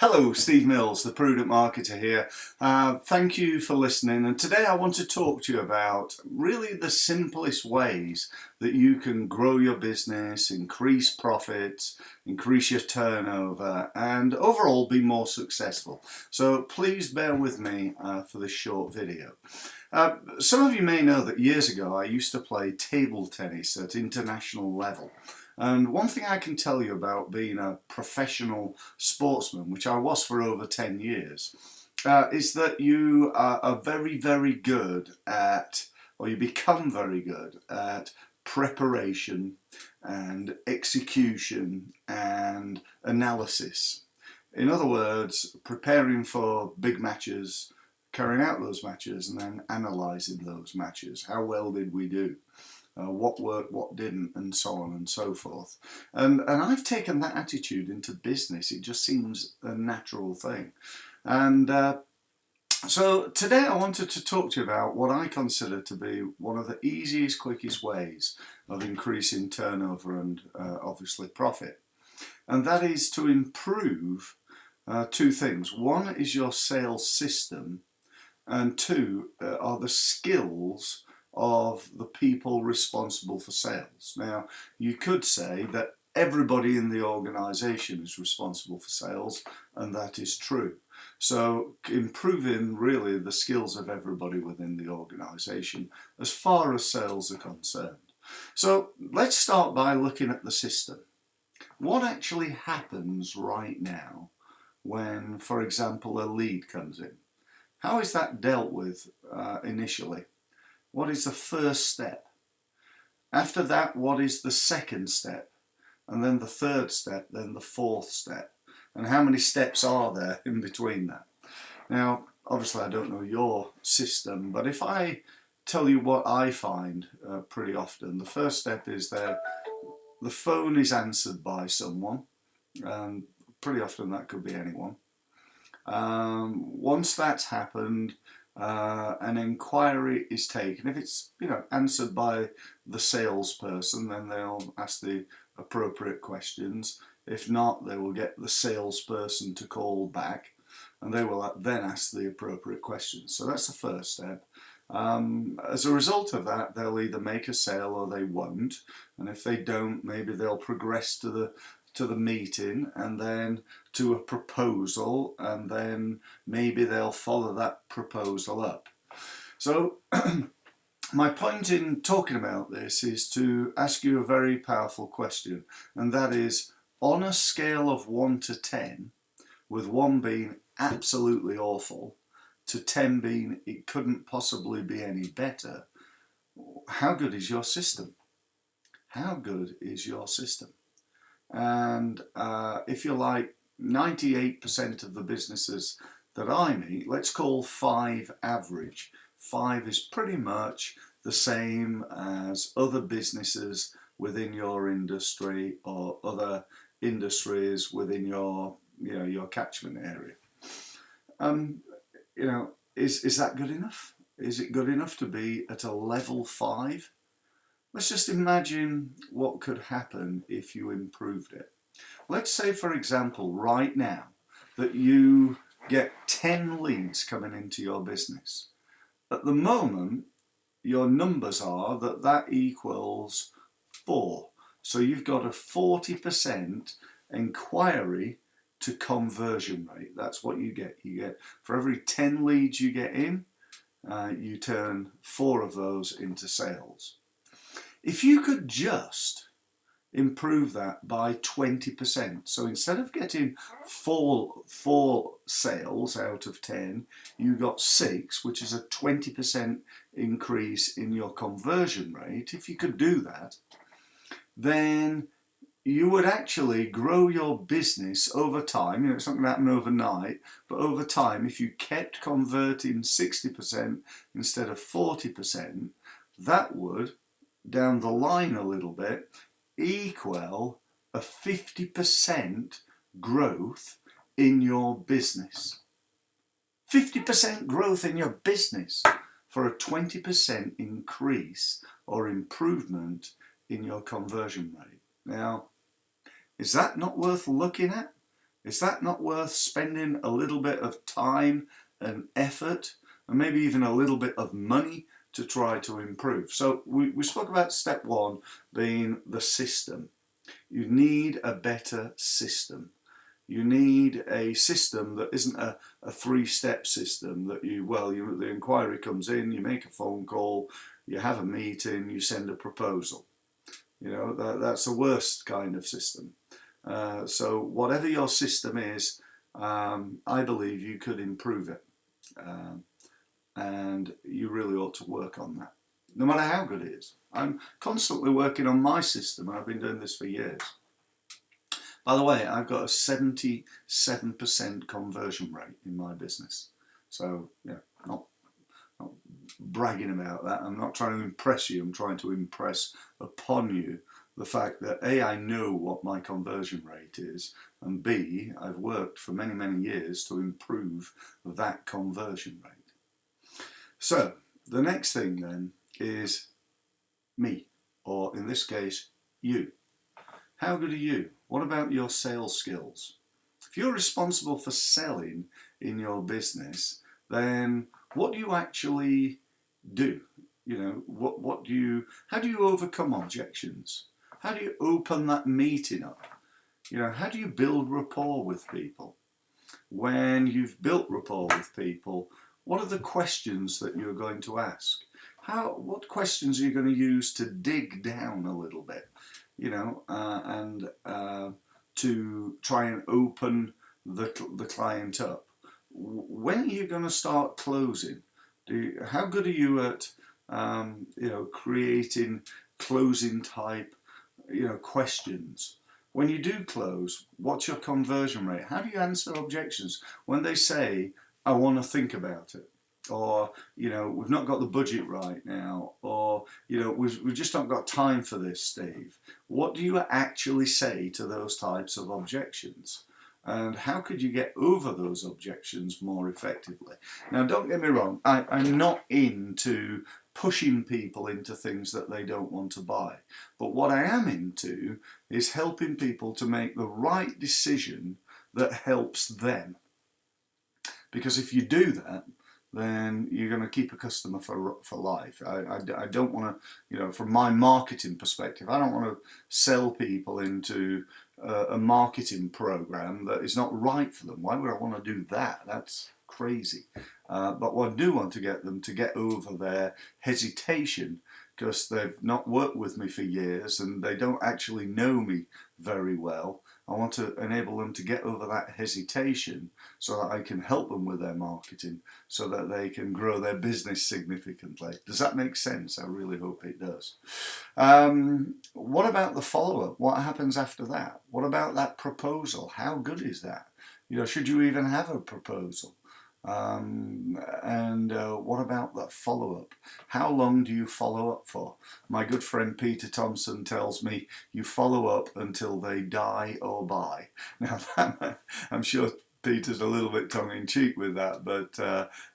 Hello, Steve Mills, the Prudent Marketer here. Thank you for listening, and today I want to talk to you about really the simplest ways that you can grow your business, increase profits, increase your turnover, and overall be more successful. So please bear with me for this short video. Some of you may know that years ago I used to play table tennis at international level. And one thing I can tell you about being a professional sportsman, which I was for over 10 years, is that you are very, very good at, or you become very good at preparation and execution and analysis. In other words, preparing for big matches, carrying out those matches, and then analysing those matches. How well did we do? What worked, what didn't, and so on and so forth. And I've taken that attitude into business. It just seems a natural thing. And so today I wanted to talk to you about what I consider to be one of the easiest, quickest ways of increasing turnover and obviously profit. And that is to improve two things. One is your sales system, and two are the skills of the people responsible for sales. Now, you could say that everybody in the organisation is responsible for sales, and that is true. So improving really the skills of everybody within the organisation as far as sales are concerned. So let's start by looking at the system. What actually happens right now when, for example, a lead comes in? How is that dealt with initially? What is the first step? After that, what is the second step? And then the third step, then the fourth step. And how many steps are there in between that? Now, obviously I don't know your system, but if I tell you what I find pretty often, the first step is that the phone is answered by someone, and pretty often that could be anyone. Once that's happened, an inquiry is taken. If it's answered by the salesperson, then they'll ask the appropriate questions. If not, they will get the salesperson to call back, and they will then ask the appropriate questions. So that's the first step. As a result of that, they'll either make a sale or they won't, and if they don't, maybe they'll progress to the meeting and then to a proposal, and then maybe they'll follow that proposal up. So my point in talking about this is to ask you a very powerful question, and that is, on a scale of 1 to 10, with 1 being absolutely awful to 10 being it couldn't possibly be any better, how good is your system? How good is your system? And if you're like 98% of the businesses that I meet, let's call 5 average. 5 is pretty much the same as other businesses within your industry or other industries within your catchment area. Is that good enough? Is it good enough to be at a level 5? Let's just imagine what could happen if you improved it. Let's say, for example, right now that you get 10 leads coming into your business. At the moment, your numbers are that equals 4. So you've got a 40% inquiry to conversion rate. That's what you get. You get, for every 10 leads you get in, you turn 4 of those into sales. If you could just improve that by 20%, so instead of getting four sales out of 10, you got 6, which is a 20% increase in your conversion rate. If you could do that, then you would actually grow your business over time. It's not going to happen overnight, but over time, if you kept converting 60% instead of 40%, that would, down the line a little bit, equal a 50% growth in your business. 50% growth in your business for a 20% increase or improvement in your conversion rate. Now, is that not worth looking at? Is that not worth spending a little bit of time and effort and maybe even a little bit of money to try to improve? So we spoke about step one being the system. You need a better system. You need a system that isn't a three-step system that the inquiry comes in, you make a phone call, you have a meeting, you send a proposal. That's the worst kind of system. So whatever your system is, I believe you could improve it. And you really ought to work on that, no matter how good it is. I'm constantly working on my system, and I've been doing this for years. By the way, I've got a 77% conversion rate in my business. So, not bragging about that. I'm not trying to impress you. I'm trying to impress upon you the fact that A, I know what my conversion rate is, and B, I've worked for many, many years to improve that conversion rate. So, the next thing then is me, or in this case, you. How good are you? What about your sales skills? If you're responsible for selling in your business, then what do you actually do? How do you overcome objections? How do you open that meeting up? How do you build rapport with people? When you've built rapport with people, what are the questions that you're going to ask? What questions are you going to use to dig down a little bit? And to try and open the client up. When are you going to start closing? How good are you at creating closing type questions? When you do close, what's your conversion rate? How do you answer objections when they say, I want to think about it? Or, we've not got the budget right now, or, we've just not got time for this, Steve. What do you actually say to those types of objections? And how could you get over those objections more effectively? Now, don't get me wrong, I'm not into pushing people into things that they don't want to buy. But what I am into is helping people to make the right decision that helps them. Because if you do that, then you're going to keep a customer for life. I don't want to, from my marketing perspective, I don't want to sell people into a marketing program that is not right for them. Why would I want to do that? That's crazy. But I do want to get them to get over their hesitation, because they've not worked with me for years and they don't actually know me very well. I want to enable them to get over that hesitation so that I can help them with their marketing so that they can grow their business significantly. Does that make sense? I really hope it does. What about the follow-up? What happens after that? What about that proposal? How good is that? Should you even have a proposal? What about that follow-up? How long do you follow up for? My good friend Peter Thompson tells me you follow up until they die or buy. Now, I'm sure Peter's a little bit tongue-in-cheek with that, but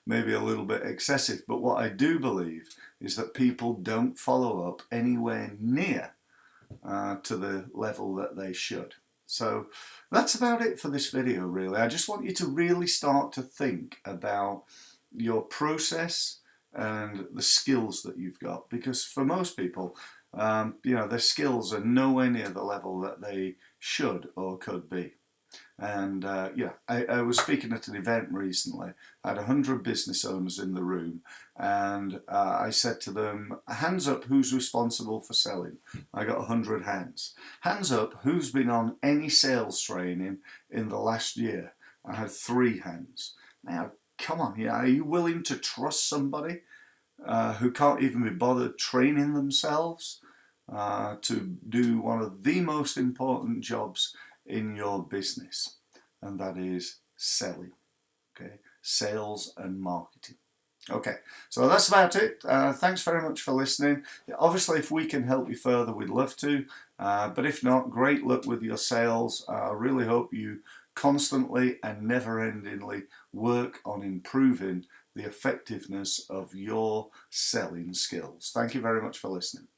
maybe a little bit excessive. But what I do believe is that people don't follow up anywhere near to the level that they should. So that's about it for this video, really. I just want you to really start to think about your process and the skills that you've got, because for most people, their skills are nowhere near the level that they should or could be. And I was speaking at an event recently. I had 100 business owners in the room, and I said to them, hands up who's responsible for selling. I got 100 hands. Hands up who's been on any sales training in the last year. I had 3 hands. Now, come on, are you willing to trust somebody who can't even be bothered training themselves to do one of the most important jobs in your business, and that is selling? Okay, sales and marketing. Okay, so that's about it. Thanks very much for listening. Obviously, if we can help you further, we'd love to, but if not, great luck with your sales. I really hope you constantly and never-endingly work on improving the effectiveness of your selling skills. Thank you very much for listening.